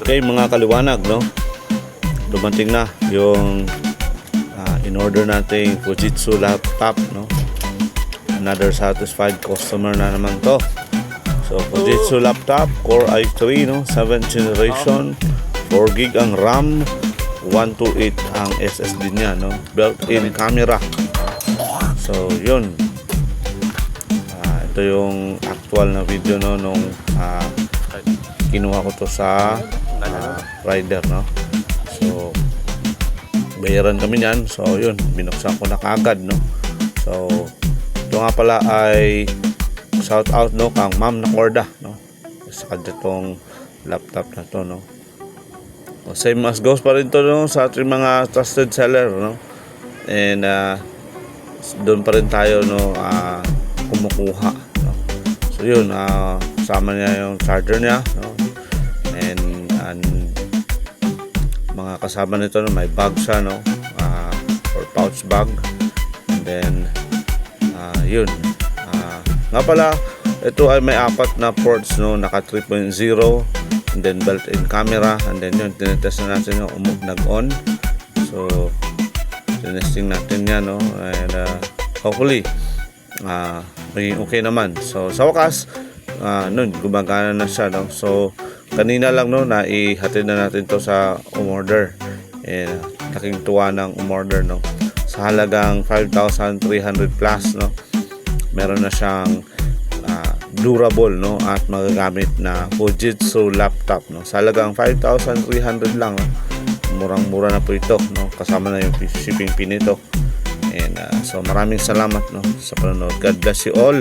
Okay mga kaliwanag, no? Dumating na yung in-order nating Fujitsu laptop, no? Another satisfied customer na naman to. So Fujitsu laptop, Core i3, no? 7th generation, 4GB ang RAM, 128 ang SSD niya, no? Built-in camera. So yun. Ito yung actual na video, no, nung kinuha ko to sa rider, no. So bayaran kami niyan. So yun, binuksan ko na kaagad, no. So ito nga pala ay shout out, no, kang Ma'am Nacorda, no, sa kanya tong laptop na to, no. So, same as goes pa rin to, no, sa ating mga trusted seller, no. And doon pa rin tayo, no, kumukuha, no. So yun, kasama niya yung charger niya, no. And mga kasama nito, no, may bag siya, no, or pouch bag. And then yun, nga pala, ito ay may 4 na ports, no, naka 3.0, and then built-in camera. And then yun, tinetest na natin yung nag-on. So tinesting natin yan, no. And hopefully maging okay naman. So sa wakas, nun gumagana na siya, no. So kanina lang, no, naihatid na natin to sa umorder. And laking tuwa ng umorder, no, sa halagang 5,300 plus, no. Meron na siyang durable, no, at magagamit na Fujitsu laptop, no, sa halagang 5,300 lang, no. Murang-mura na po ito, no, kasama na yung shipping fee nito. And so maraming salamat, no, sa panonood. God bless you all.